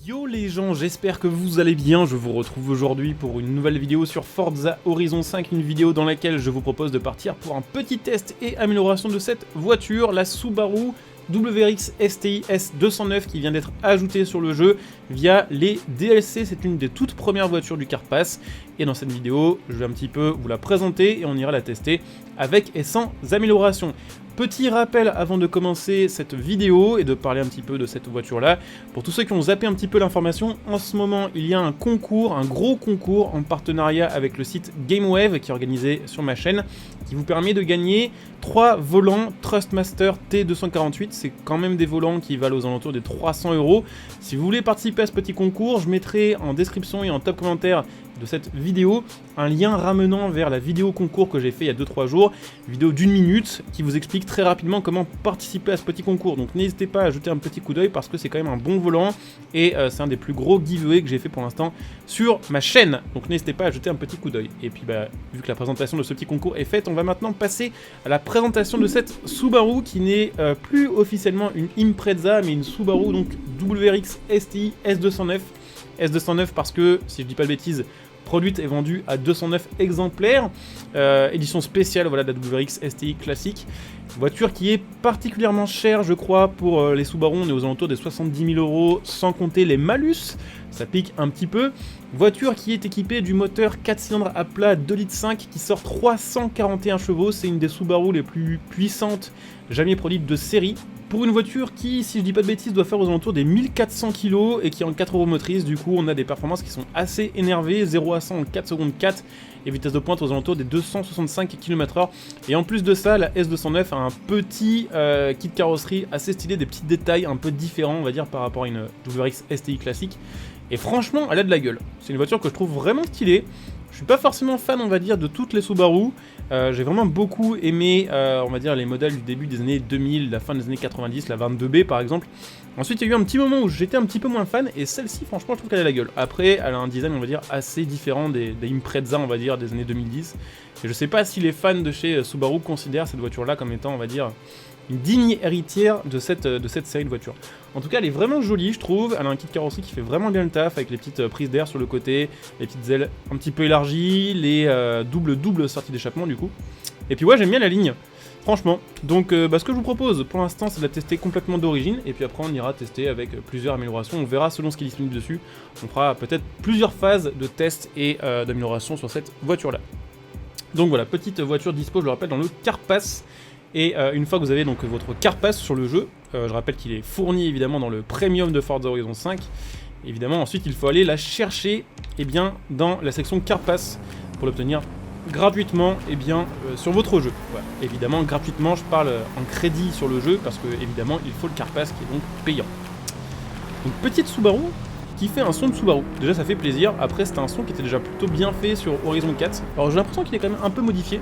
Yo les gens, j'espère que vous allez bien, je vous retrouve aujourd'hui pour une nouvelle vidéo sur Forza Horizon 5, une vidéo dans laquelle je vous propose de partir pour un petit test et amélioration de cette voiture, la Subaru WRX STI S209 qui vient d'être ajoutée sur le jeu via les DLC. C'est une des toutes premières voitures du Car Pass et dans cette vidéo je vais un petit peu vous la présenter et on ira la tester avec et sans amélioration. Petit rappel avant de commencer cette vidéo et de parler un petit peu de cette voiture là, pour tous ceux qui ont zappé un petit peu l'information, en ce moment il y a un concours, un gros concours en partenariat avec le site GameWave qui est organisé sur ma chaîne, qui vous permet de gagner 3 volants Thrustmaster T248, c'est quand même des volants qui valent aux alentours des 300 €. Si vous voulez participer à ce petit concours, je mettrai en description et en top commentaire de cette vidéo un lien ramenant vers la vidéo concours que j'ai fait il y a 2-3 jours, vidéo d'1 minute qui vous explique très rapidement comment participer à ce petit concours. Donc n'hésitez pas à jeter un petit coup d'œil parce que c'est quand même un bon volant et c'est un des plus gros giveaways que j'ai fait pour l'instant sur ma chaîne. Donc n'hésitez pas à jeter un petit coup d'œil. Et puis vu que la présentation de ce petit concours est faite, on va maintenant passer à la présentation de cette Subaru qui n'est plus officiellement une Impreza mais une Subaru donc WRX STI S209. S209 parce que, si je dis pas de bêtises, produite et vendue à 209 exemplaires, édition spéciale voilà, de la WRX STI classique, voiture qui est particulièrement chère je crois pour les Subaru, on est aux alentours des 70 000 € sans compter les malus, ça pique un petit peu, voiture qui est équipée du moteur 4 cylindres à plat 2,5 litres qui sort 341 chevaux, c'est une des Subaru les plus puissantes jamais produites de série. Pour une voiture qui, si je dis pas de bêtises, doit faire aux alentours des 1400 kg et qui est en 4 roues motrices, du coup on a des performances qui sont assez énervées, 0 à 100 en 4 secondes 4 et vitesse de pointe aux alentours des 265 km/h. Et en plus de ça, la S209 a un petit kit carrosserie assez stylé, des petits détails un peu différents on va dire par rapport à une WRX STI classique. Et franchement, elle a de la gueule. C'est une voiture que je trouve vraiment stylée. Je suis pas forcément fan, on va dire, de toutes les Subaru. J'ai vraiment beaucoup aimé, on va dire, les modèles du début des années 2000, la fin des années 90, la 22B par exemple. Ensuite, il y a eu un petit moment où j'étais un petit peu moins fan, et celle-ci, franchement, je trouve qu'elle a la gueule. Après, elle a un design, on va dire, assez différent des Impreza, on va dire, des années 2010. Et je sais pas si les fans de chez Subaru considèrent cette voiture-là comme étant, on va dire, une digne héritière de cette série de voitures. En tout cas, elle est vraiment jolie, je trouve. Elle a un kit carrosserie qui fait vraiment bien le taf, avec les petites prises d'air sur le côté, les petites ailes un petit peu élargies, les double sorties d'échappement du coup. Et puis ouais, j'aime bien la ligne, franchement. Donc ce que je vous propose pour l'instant, c'est de la tester complètement d'origine, et puis après on ira tester avec plusieurs améliorations. On verra selon ce qui est disponible dessus. On fera peut-être plusieurs phases de test et d'amélioration sur cette voiture-là. Donc voilà, petite voiture dispo, je le rappelle, dans le Car Pass. Et une fois que vous avez donc votre Car Pass sur le jeu, je rappelle qu'il est fourni évidemment dans le Premium de Forza Horizon 5. Évidemment, ensuite il faut aller la chercher dans la section Car Pass pour l'obtenir gratuitement sur votre jeu. Voilà. Évidemment, gratuitement, je parle en crédit sur le jeu parce que évidemment il faut le Car Pass qui est donc payant. Donc petite Subaru qui fait un son de Subaru. Déjà ça fait plaisir, après c'était un son qui était déjà plutôt bien fait sur Horizon 4. Alors j'ai l'impression qu'il est quand même un peu modifié.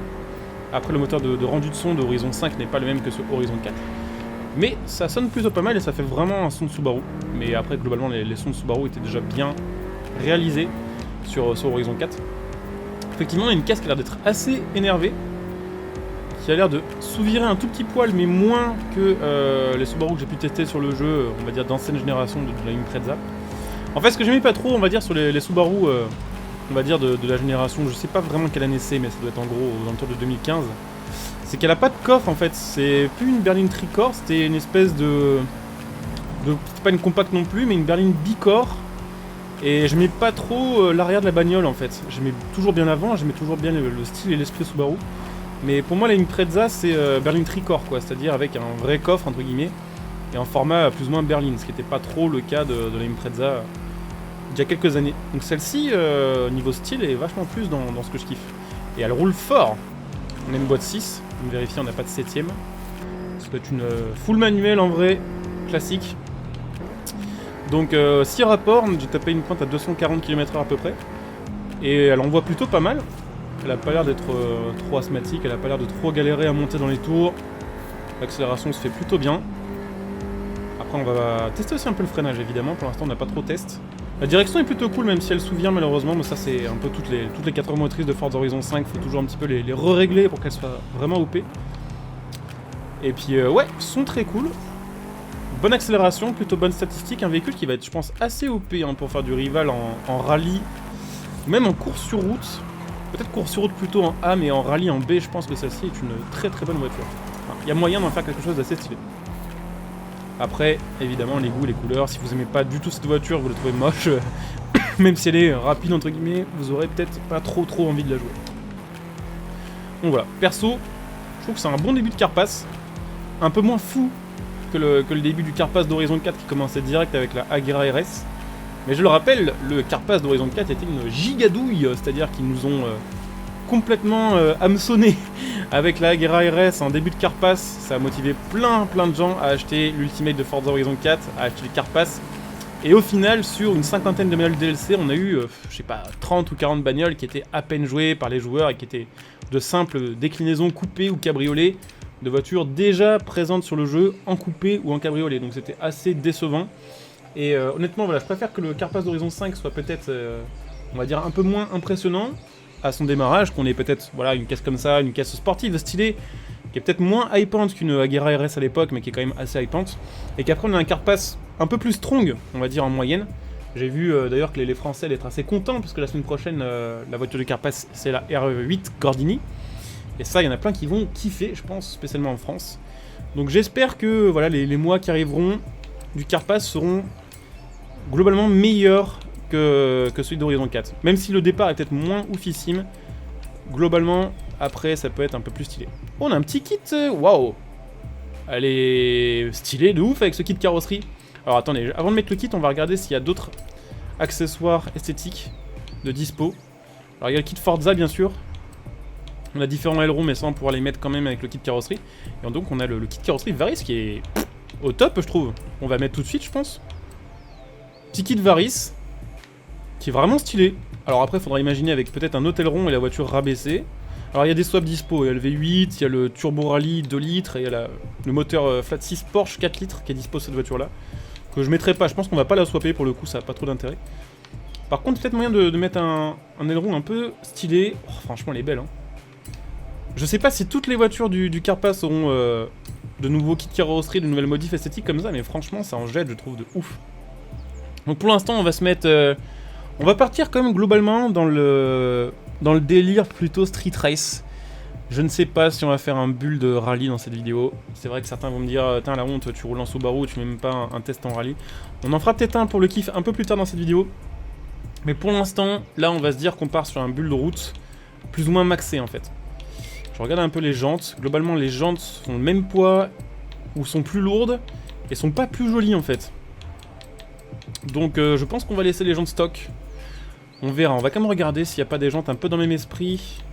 Après, le moteur de rendu de son de Horizon 5 n'est pas le même que sur Horizon 4. Mais ça sonne plutôt pas mal et ça fait vraiment un son de Subaru. Mais après, globalement, les sons de Subaru étaient déjà bien réalisés sur Horizon 4. Effectivement, il y a une caisse qui a l'air d'être assez énervée, qui a l'air de souvirer un tout petit poil, mais moins que les Subaru que j'ai pu tester sur le jeu, on va dire d'ancienne génération de la Impreza. En fait, ce que j'aimais pas trop, on va dire, sur les Subaru... on va dire de la génération, je sais pas vraiment quelle année c'est, mais ça doit être en gros aux alentours de 2015, c'est qu'elle a pas de coffre en fait, c'est plus une berline tricorps, c'était une espèce de c'est pas une compacte non plus, mais une berline bicorps, et j'aimais pas trop l'arrière de la bagnole en fait, j'aimais toujours bien l'avant, j'aimais toujours bien le style et l'esprit Subaru, mais pour moi la Impreza c'est berline tricorps quoi, c'est-à-dire avec un vrai coffre entre guillemets, et en format plus ou moins berline, ce qui était pas trop le cas de la Impreza il y a quelques années. Donc celle-ci, niveau style, est vachement plus dans ce que je kiffe. Et elle roule fort. On a une boîte 6, on vérifie, on n'a pas de 7ème. Ça doit être une full manuelle en vrai, classique. Donc 6 rapports, j'ai tapé une pointe à 240 km/h à peu près. Et elle envoie plutôt pas mal. Elle a pas l'air d'être trop asthmatique, elle a pas l'air de trop galérer à monter dans les tours. L'accélération se fait plutôt bien. Après on va tester aussi un peu le freinage évidemment, pour l'instant on n'a pas trop de test. La direction est plutôt cool même si elle souvient malheureusement, mais ça c'est un peu toutes les 4 roues motrices de Forza Horizon 5, faut toujours un petit peu les re-régler pour qu'elles soient vraiment OP. Et puis ouais, son très cool, Bonne accélération, plutôt bonne statistique, un véhicule qui va être je pense assez OP hein, pour faire du rival en rallye, même en course sur route. Peut-être course sur route plutôt en A, mais en rallye en B, je pense que celle-ci est une très très bonne voiture. Il y a moyen d'en faire quelque chose d'assez stylé. Après, évidemment, les goûts, les couleurs, si vous aimez pas du tout cette voiture, vous la trouvez moche, même si elle est rapide entre guillemets, vous aurez peut-être pas trop envie de la jouer. Donc voilà, perso, je trouve que c'est un bon début de Carpass, un peu moins fou que le début du Carpass d'Horizon 4 qui commençait direct avec la Agera RS. Mais je le rappelle, le Carpass d'Horizon 4 était une gigadouille, c'est-à-dire qu'ils nous ont complètement hameçonné avec la Agera RS en début de Carpass. Ça a motivé plein de gens à acheter l'Ultimate de Forza Horizon 4, à acheter le Carpass. Et au final, sur une cinquantaine de bagnoles DLC, on a eu, je sais pas, 30 ou 40 bagnoles qui étaient à peine jouées par les joueurs et qui étaient de simples déclinaisons coupées ou cabriolées de voitures déjà présentes sur le jeu en coupé ou en cabriolet. Donc c'était assez décevant. Et honnêtement, voilà, je préfère que le Carpass d'Horizon 5 soit peut-être, on va dire, un peu moins impressionnant à son démarrage, qu'on ait peut-être voilà, une caisse comme ça, une caisse sportive stylée, qui est peut-être moins hypante qu'une Agera RS à l'époque, mais qui est quand même assez hypante. Et qu'après on a un Carpass un peu plus strong, on va dire en moyenne. J'ai vu d'ailleurs que les Français allaient être assez contents, parce que la semaine prochaine, la voiture de Carpass, c'est la R8 Gordini. Et ça, il y en a plein qui vont kiffer, je pense, spécialement en France. Donc j'espère que voilà, les mois qui arriveront du Carpass seront globalement meilleurs que celui d'Horizon 4. Même si le départ est peut-être moins oufissime, globalement, après, ça peut être un peu plus stylé. Oh, on a un petit kit, waouh! Elle est stylée de ouf avec ce kit carrosserie. Alors attendez, avant de mettre le kit, on va regarder s'il y a d'autres accessoires esthétiques de dispo. Alors il y a le kit Forza bien sûr. On a différents ailerons, mais ça on pourra les mettre quand même avec le kit carrosserie. Et donc on a le kit carrosserie Varis qui est au top, je trouve. On va mettre tout de suite, je pense. Petit kit Varis, qui est vraiment stylé. Alors après, il faudra imaginer avec peut-être un autre aileron et la voiture rabaissée. Alors il y a des swaps dispo, il y a le V8, il y a le Turbo Rally 2 litres, et il y a le moteur Flat 6 Porsche 4 litres qui est dispo cette voiture là. Que je mettrai pas, je pense qu'on va pas la swapper pour le coup, ça n'a pas trop d'intérêt. Par contre, peut-être moyen de mettre un aileron un peu stylé. Oh, franchement, elle est belle. Hein. Je sais pas si toutes les voitures du Carpass auront de nouveaux kits carrosserie, de nouvelles modifs esthétiques comme ça, mais franchement, ça en jette, je trouve, de ouf. Donc pour l'instant, on va se mettre... on va partir quand même globalement dans le délire plutôt street race. Je ne sais pas si on va faire un build de rallye dans cette vidéo. C'est vrai que certains vont me dire « Tiens, la honte, tu roules en Subaru, tu mets même pas un test en rallye. » On en fera peut-être un pour le kiff un peu plus tard dans cette vidéo. Mais pour l'instant, là, on va se dire qu'on part sur un build de route plus ou moins maxé en fait. Je regarde un peu les jantes. Globalement, les jantes sont le même poids ou sont plus lourdes et sont pas plus jolies en fait. Donc je pense qu'on va laisser les jantes stock. On verra, on va quand même regarder s'il n'y a pas des jantes un peu dans le même esprit.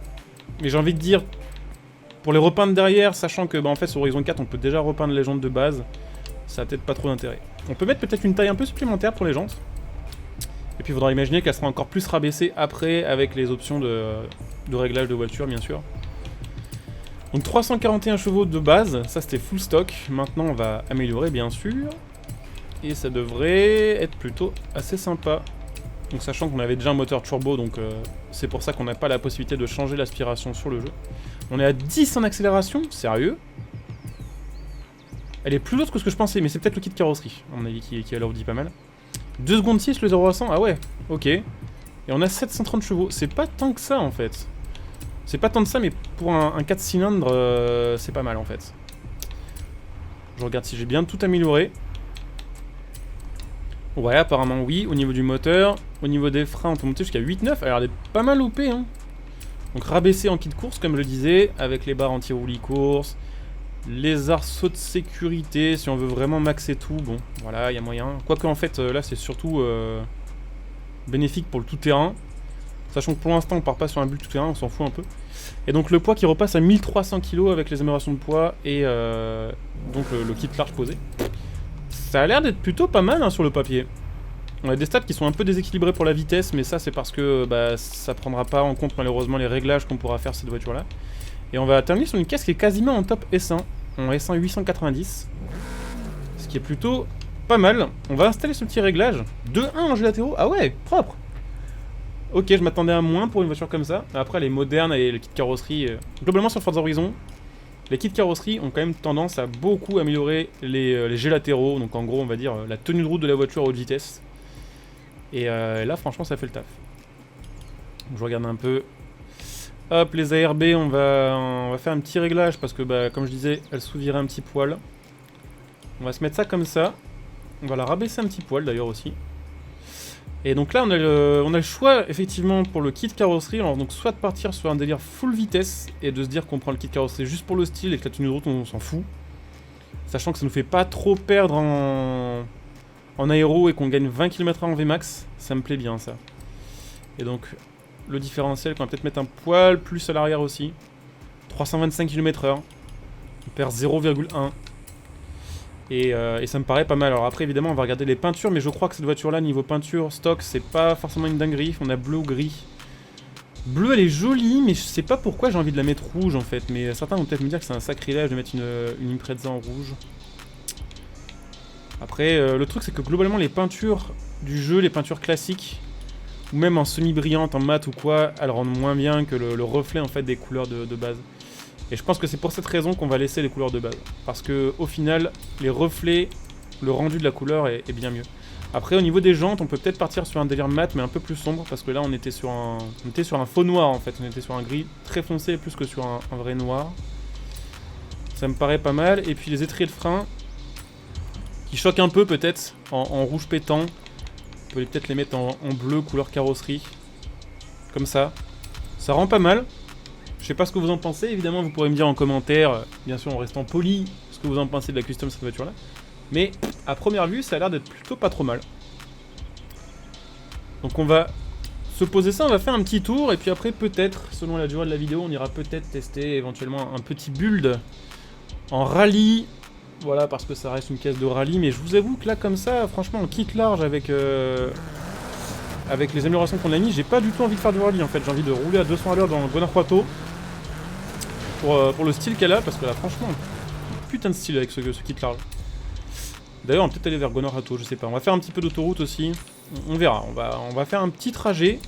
Mais j'ai envie de dire, pour les repeindre derrière, sachant que en fait sur Horizon 4 on peut déjà repeindre les jantes de base, ça a peut-être pas trop d'intérêt. On peut mettre peut-être une taille un peu supplémentaire pour les jantes. Et puis il faudra imaginer qu'elle sera encore plus rabaissée après avec les options de réglage de voiture bien sûr. Donc 341 chevaux de base, ça c'était full stock. Maintenant on va améliorer bien sûr. Et ça devrait être plutôt assez sympa. Donc sachant qu'on avait déjà un moteur turbo, donc c'est pour ça qu'on n'a pas la possibilité de changer l'aspiration sur le jeu. On est à 10 en accélération, sérieux. Elle est plus lourde que ce que je pensais, mais c'est peut-être le kit carrosserie, à mon avis, qui alourdit pas mal. 2 secondes 6 le 0 à 100, ah ouais, ok. Et on a 730 chevaux, c'est pas tant que ça en fait. C'est pas tant de ça, mais pour un 4 cylindres, c'est pas mal en fait. Je regarde si j'ai bien tout amélioré. Ouais, apparemment oui, au niveau du moteur. Au niveau des freins, on peut monter jusqu'à 8-9. Alors, elle est pas mal OP, hein. Donc, rabaissé en kit course, comme je le disais, avec les barres anti-roulis course, les arceaux de sécurité, si on veut vraiment maxer tout. Bon, voilà, il y a moyen. Quoique, en fait, là, c'est surtout bénéfique pour le tout-terrain. Sachant que pour l'instant, on part pas sur un but tout-terrain, on s'en fout un peu. Et donc, le poids qui repasse à 1300 kg avec les améliorations de poids et donc le kit large posé. Ça a l'air d'être plutôt pas mal hein, sur le papier. On a des stats qui sont un peu déséquilibrés pour la vitesse, mais ça c'est parce que ça prendra pas en compte malheureusement les réglages qu'on pourra faire cette voiture là. Et on va terminer sur une caisse qui est quasiment en top S1, en S1 890. Ce qui est plutôt pas mal. On va installer ce petit réglage. 2-1 en jeux latéraux, ah ouais, propre. Ok, je m'attendais à moins pour une voiture comme ça. Après les modernes et le kit carrosserie, globalement sur Forza Horizon, les kits carrosserie ont quand même tendance à beaucoup améliorer les jets latéraux, donc en gros on va dire la tenue de route de la voiture à haute vitesse. Et là franchement ça fait le taf. Donc, je regarde un peu. Hop, les ARB, on va faire un petit réglage parce que bah, comme je disais, elle sous-virait un petit poil. On va se mettre ça comme ça. On va la rabaisser un petit poil d'ailleurs aussi. Et donc là on a le choix effectivement pour le kit carrosserie, alors donc soit de partir sur un délire full vitesse et de se dire qu'on prend le kit carrosserie juste pour le style et que la tenue de route on s'en fout. Sachant que ça nous fait pas trop perdre en aéro et qu'on gagne 20 km/h en VMAX, ça me plaît bien ça. Et donc le différentiel qu'on va peut-être mettre un poil plus à l'arrière aussi. 325 km/h, on perd 0,1. Et ça me paraît pas mal. Alors après évidemment on va regarder les peintures, mais je crois que cette voiture là niveau peinture stock c'est pas forcément une dinguerie. On a bleu ou gris. Bleu elle est jolie mais je sais pas pourquoi j'ai envie de la mettre rouge en fait. Mais certains vont peut-être me dire que c'est un sacrilège de mettre une Impreza en rouge. Après le truc c'est que globalement les peintures du jeu, les peintures classiques, ou même en semi-brillante, en mat ou quoi, elles rendent moins bien que le reflet en fait des couleurs de base. Et je pense que c'est pour cette raison qu'on va laisser les couleurs de base. Parce que au final, les reflets, le rendu de la couleur est bien mieux. Après, au niveau des jantes, on peut peut-être partir sur un délire mat, mais un peu plus sombre. Parce que là, on était sur un faux noir, en fait. On était sur un gris très foncé, plus que sur un vrai noir. Ça me paraît pas mal. Et puis les étriers de frein, qui choquent un peu, peut-être, en rouge pétant. On peut peut-être les mettre en bleu, couleur carrosserie. Comme ça. Ça rend pas mal. Je sais pas ce que vous en pensez, évidemment vous pourrez me dire en commentaire, bien sûr en restant poli, ce que vous en pensez de la custom de cette voiture là. Mais à première vue ça a l'air d'être plutôt pas trop mal. Donc on va se poser ça, on va faire un petit tour et puis après peut-être, selon la durée de la vidéo, on ira peut-être tester éventuellement un petit build en rallye. Voilà, parce que ça reste une caisse de rallye, mais je vous avoue que là comme ça, franchement en kit large avec les améliorations qu'on a mis, j'ai pas du tout envie de faire du rallye en fait, j'ai envie de rouler à 200 à l'heure dans Guanajuato. Pour le style qu'elle a, parce que là franchement, putain de style avec ce kit large. D'ailleurs on va peut-être aller vers Guanajuato, je sais pas. On va faire un petit peu d'autoroute aussi, on verra. On va faire un petit trajet,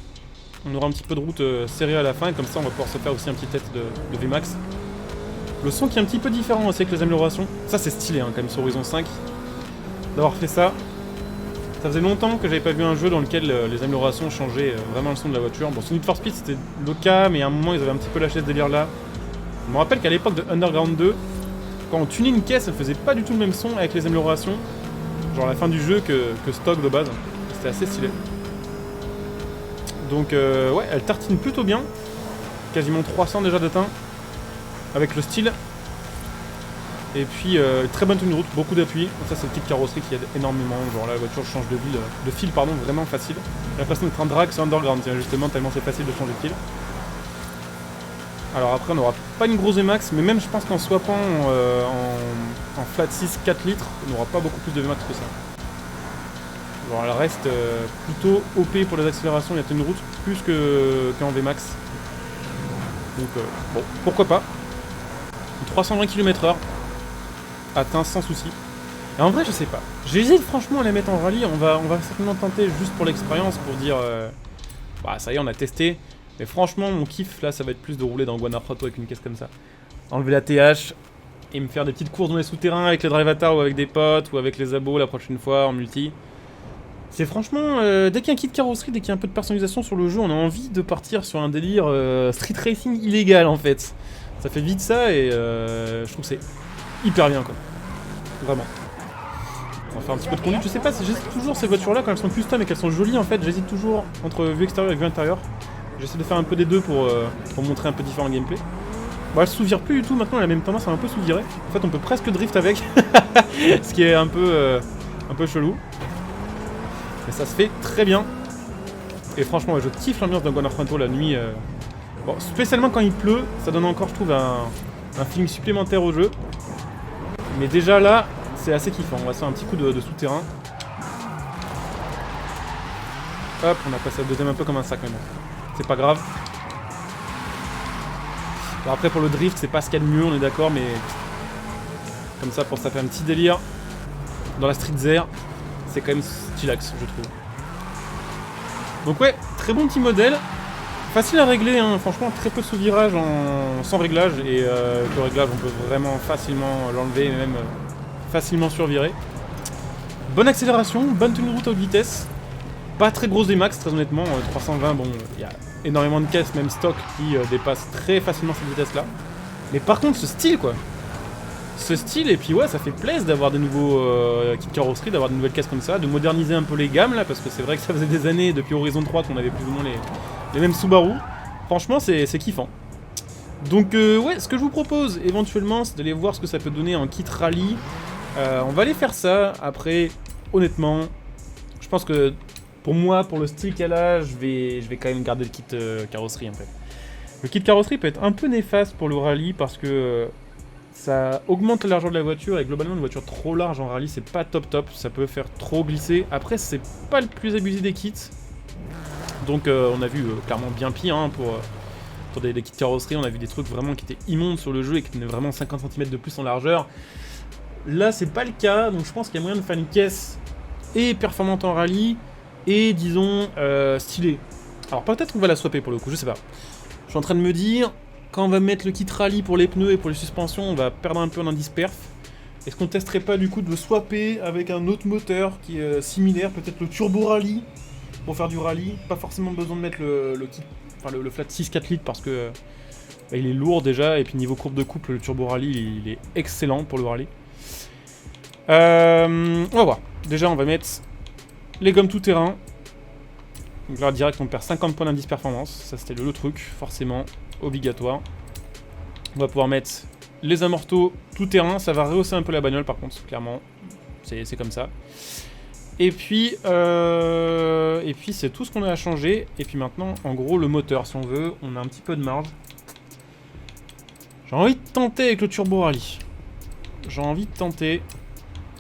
on aura un petit peu de route serrée à la fin, et comme ça on va pouvoir se faire aussi un petit test de VMAX. Le son qui est un petit peu différent aussi avec les améliorations. Ça c'est stylé hein, quand même sur Horizon 5, d'avoir fait ça. Ça faisait longtemps que j'avais pas vu un jeu dans lequel les améliorations changeaient vraiment le son de la voiture. Bon, sur Need for Speed c'était le cas, mais à un moment ils avaient un petit peu lâché ce délire là. Je me rappelle qu'à l'époque de Underground 2, quand on tunait une caisse, elle faisait pas du tout le même son avec les améliorations, genre à la fin du jeu que stock de base. C'était assez stylé. Donc ouais, elle tartine plutôt bien. Quasiment 300 déjà d'atteint. Avec le style. Et puis très bonne tenue de route, beaucoup d'appui. Ça c'est le kit carrosserie qui aide énormément. Genre là la voiture change de fil pardon, vraiment facile. J'ai l'impression d'être en drag sur Underground, tiens, justement tellement c'est facile de changer de fil. Alors après on n'aura pas une grosse VMAX, mais même je pense qu'en swappant en flat 6 4 litres, on n'aura pas beaucoup plus de VMAX que ça. Genre elle reste plutôt OP pour les accélérations et la tenue de route, plus qu'en VMAX. Donc bon, pourquoi pas. 320 km/h, atteint sans souci. Et en vrai je sais pas, j'hésite franchement à la mettre en rallye, on va certainement tenter juste pour l'expérience, pour dire bah ça y est on a testé. Mais franchement, mon kiff, là, ça va être plus de rouler dans Guanajuato avec une caisse comme ça. Enlever la TH et me faire des petites courses dans les souterrains avec les drive avatars ou avec des potes ou avec les abos la prochaine fois en multi. C'est franchement, dès qu'il y a un kit carrosserie, dès qu'il y a un peu de personnalisation sur le jeu, on a envie de partir sur un délire street racing illégal en fait. Ça fait vite ça et je trouve que c'est hyper bien quoi. Vraiment. On va faire un petit peu de conduite, je sais pas, j'hésite toujours ces voitures là quand elles sont custom et qu'elles sont jolies en fait, j'hésite toujours entre vue extérieure et vue intérieure. J'essaie de faire un peu des deux pour montrer un peu différent gameplay. Bon, elle se sous-vire plus du tout, maintenant elle a même tendance à un peu sous-virer. En fait on peut presque drift avec, ce qui est un peu chelou. Mais ça se fait très bien. Et franchement je kiffe l'ambiance de Guanajuato la nuit. Bon, spécialement quand il pleut, ça donne encore je trouve un feeling supplémentaire au jeu. Mais déjà là, c'est assez kiffant, on va se faire un petit coup de souterrain. Hop, on a passé la deuxième un peu comme un sac maintenant. C'est pas grave. Alors après pour le drift c'est pas ce qu'il y a de mieux, on est d'accord, mais comme ça pour ça fait un petit délire dans la street zère, c'est quand même stylax je trouve. Donc ouais, très bon petit modèle. Facile à régler, hein. Franchement très peu sous virage sans réglage, et avec le réglage on peut vraiment facilement l'enlever, et même facilement survirer. Bonne accélération, bonne tenue de route à haute vitesse, pas très grosse des max très honnêtement, 320, bon il y a énormément de caisses même stock qui dépassent très facilement cette vitesse là. Mais par contre ce style quoi, ce style, et puis ouais ça fait plaisir d'avoir des nouveaux kits carrosserie, d'avoir de nouvelles caisses comme ça, de moderniser un peu les gammes là, parce que c'est vrai que ça faisait des années depuis Horizon 3 qu'on avait plus ou moins les mêmes Subaru. Franchement c'est kiffant. Donc ouais, ce que je vous propose éventuellement c'est d'aller voir ce que ça peut donner en kit rallye. On va aller faire ça. Après honnêtement je pense que pour moi, pour le style qu'elle a, je vais quand même garder le kit carrosserie en fait. Le kit carrosserie peut être un peu néfaste pour le rallye parce que ça augmente la largeur de la voiture, et globalement une voiture trop large en rallye c'est pas top top, ça peut faire trop glisser. Après c'est pas le plus abusé des kits, donc on a vu clairement bien pire hein, pour des kits carrosserie. On a vu des trucs vraiment qui étaient immondes sur le jeu et qui tenaient vraiment 50 cm de plus en largeur. Là c'est pas le cas, donc je pense qu'il y a moyen de faire une caisse et performante en rallye et disons stylée. Alors peut-être qu'on va la swapper pour le coup, je sais pas. Je suis en train de me dire, quand on va mettre le kit rallye pour les pneus et pour les suspensions, on va perdre un peu en indice perf. Est-ce qu'on testerait pas du coup de le swapper avec un autre moteur qui est similaire, peut-être le turbo rallye pour faire du rallye. Pas forcément besoin de mettre le kit, enfin le flat 6 4 litres parce que bah, il est lourd déjà, et puis niveau courbe de couple le turbo rallye il est excellent pour le rallye. On va voir. Déjà on va mettre les gommes tout terrain. Donc là direct on perd 50 points d'indice performance, ça c'était le truc, forcément, obligatoire. On va pouvoir mettre les amortos tout terrain, ça va rehausser un peu la bagnole par contre, clairement, c'est comme ça. Et puis c'est tout ce qu'on a à changer. Et puis maintenant, en gros, le moteur, si on veut, on a un petit peu de marge. J'ai envie de tenter avec le turbo rallye. J'ai envie de tenter.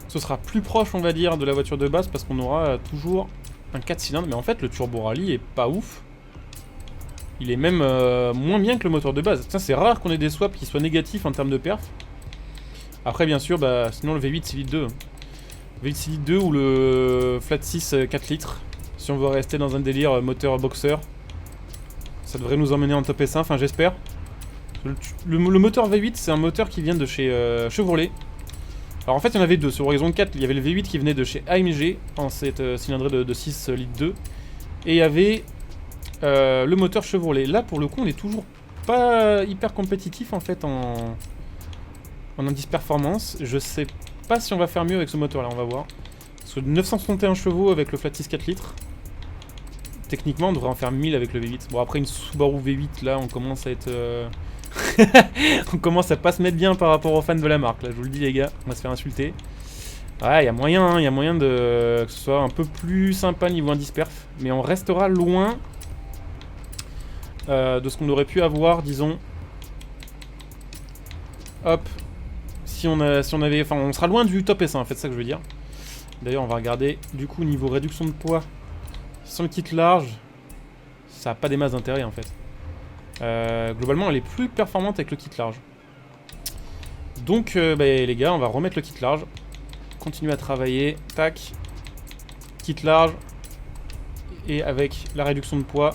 Ce sera plus proche, on va dire, de la voiture de base parce qu'on aura toujours un 4 cylindres. Mais en fait, le turbo rallye est pas ouf. Il est même moins bien que le moteur de base. C'est rare qu'on ait des swaps qui soient négatifs en termes de perf. Après, bien sûr, bah, sinon le V8 c'est litre 2. V8 c'est litre 2 ou le flat 6 4 litres. Si on veut rester dans un délire moteur boxer. Ça devrait nous emmener en top S1, enfin j'espère. Le moteur V8 c'est un moteur qui vient de chez Chevrolet. Alors en fait il y en avait deux, sur Horizon 4 il y avait le V8 qui venait de chez AMG en cette cylindrée de 6 litres 2. Et il y avait le moteur Chevrolet. Là pour le coup on est toujours pas hyper compétitif en fait en indice performance. Je sais pas si on va faire mieux avec ce moteur là, on va voir. Parce que 961 chevaux avec le flat 6 4 litres. Techniquement on devrait en faire 1000 avec le V8. Bon après une Subaru V8 là on commence à être... on commence à pas se mettre bien par rapport aux fans de la marque, là je vous le dis les gars, on va se faire insulter. Ouais, il y a moyen, hein, y a moyen de que ce soit un peu plus sympa niveau indice perf, mais on restera loin de ce qu'on aurait pu avoir, disons. Hop, si on avait, enfin on sera loin du top S1 en fait, c'est ça que je veux dire. D'ailleurs on va regarder du coup niveau réduction de poids sans le kit large, ça n'a pas des masses d'intérêt en fait. Globalement elle est plus performante avec le kit large. Donc bah, les gars on va remettre le kit large. Continuer à travailler. Tac. Kit large. Et avec la réduction de poids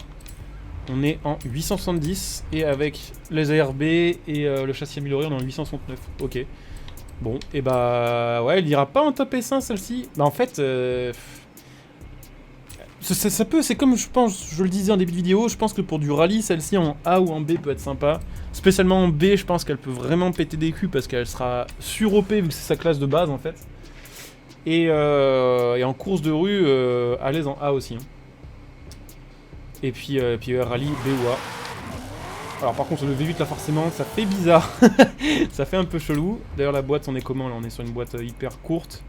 on est en 870. Et avec les ARB et le châssis amélioré on est en 869. Ok. Bon et bah ouais elle ira pas en top S1 celle-ci. Bah en fait ça peut, c'est comme je pense, je le disais en début de vidéo, je pense que pour du rallye, celle-ci en A ou en B peut être sympa. Spécialement en B, je pense qu'elle peut vraiment péter des culs parce qu'elle sera sur-OP vu que c'est sa classe de base en fait. Et en course de rue, à l'aise en A aussi. Hein. Et puis rallye B ou A. Alors par contre le V8 là forcément, ça fait bizarre. Ça fait un peu chelou. D'ailleurs la boîte, on est comment là? On est sur une boîte hyper courte.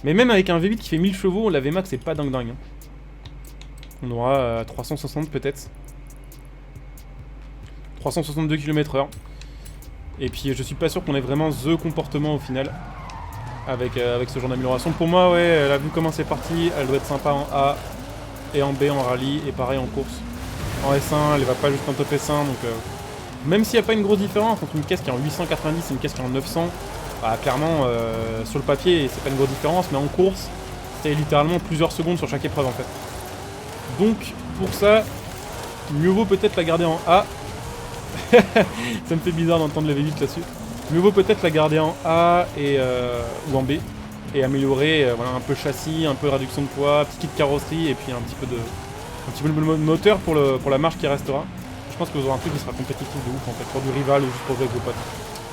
Mais même avec un V8 qui fait 1000 chevaux, la VMAX c'est pas dingue. Hein. On aura 360 peut-être. 362 km/h. Et puis je suis pas sûr qu'on ait vraiment THE comportement au final. Avec ce genre d'amélioration. Pour moi, ouais, elle a vu comment c'est parti. Elle doit être sympa en A et en B en rallye. Et pareil en course. En S1, elle va pas jusqu'en top S1. Donc même s'il n'y a pas une grosse différence entre une caisse qui est en 890 et une caisse qui est en 900. Bah, clairement, sur le papier, c'est pas une grosse différence, mais en course, c'est littéralement plusieurs secondes sur chaque épreuve en fait. Donc, pour ça, mieux vaut peut-être la garder en A. Ça me fait bizarre d'entendre les V8 là-dessus. Mieux vaut peut-être la garder en A et, ou en B. Et améliorer voilà, un peu châssis, un peu de réduction de poids, petit kit de carrosserie et puis un petit peu de moteur pour la marche qui restera. Je pense que vous aurez un truc qui sera compétitif de ouf en fait, pour du rival ou juste pour jouer avec vos potes.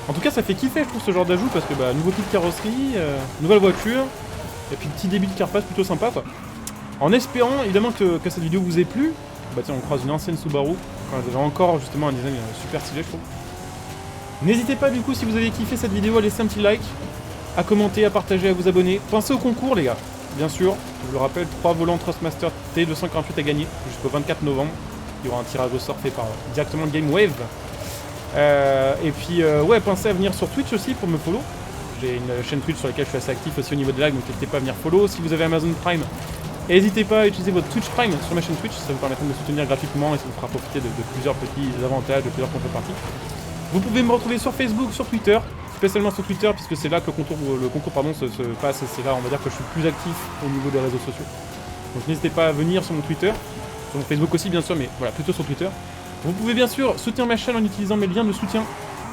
En tout cas ça fait kiffer je trouve ce genre d'ajout parce que bah, nouveau kit de carrosserie, nouvelle voiture, et puis petit débit de carapace plutôt sympa quoi. En espérant évidemment que cette vidéo vous ait plu, bah tiens on croise une ancienne Subaru, quand elle avait encore justement un design super stylé je trouve. N'hésitez pas du coup si vous avez kiffé cette vidéo à laisser un petit like, à commenter, à partager, à vous abonner. Pensez au concours les gars, bien sûr, je vous le rappelle, 3 volants Thrustmaster T248 à gagner jusqu'au 24 novembre. Il y aura un tirage au sort fait par directement GameWave. Et puis ouais, pensez à venir sur Twitch aussi pour me follow. J'ai une chaîne Twitch sur laquelle je suis assez actif aussi au niveau de lag, donc n'hésitez pas à venir follow. Si vous avez Amazon Prime, n'hésitez pas à utiliser votre Twitch Prime sur ma chaîne Twitch, ça vous permettra de me soutenir gratuitement et ça vous fera profiter de plusieurs petits avantages, de plusieurs contreparties. Vous pouvez me retrouver sur Facebook, sur Twitter, spécialement sur Twitter puisque c'est là que le concours se passe et c'est là on va dire que je suis le plus actif au niveau des réseaux sociaux. Donc n'hésitez pas à venir sur mon Twitter, sur mon Facebook aussi bien sûr, mais voilà, plutôt sur Twitter. Vous pouvez bien sûr soutenir ma chaîne en utilisant mes liens de soutien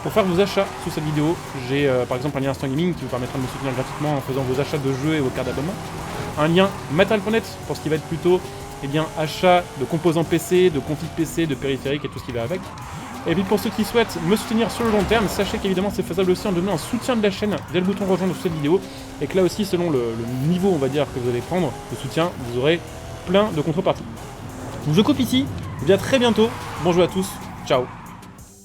pour faire vos achats sous cette vidéo. J'ai par exemple un lien Instant Gaming qui vous permettra de me soutenir gratuitement en faisant vos achats de jeux et vos cartes d'abonnement. Un lien Matériel.net pour ce qui va être plutôt achat de composants PC, de config PC, de périphériques et tout ce qui va avec. Et puis pour ceux qui souhaitent me soutenir sur le long terme, sachez qu'évidemment c'est faisable aussi en devenant un soutien de la chaîne via le bouton rejoindre sous cette vidéo. Et que là aussi selon le niveau on va dire que vous allez prendre de soutien, vous aurez plein de contreparties. Donc je coupe ici, je vous dis à très bientôt, bonjour à tous, ciao.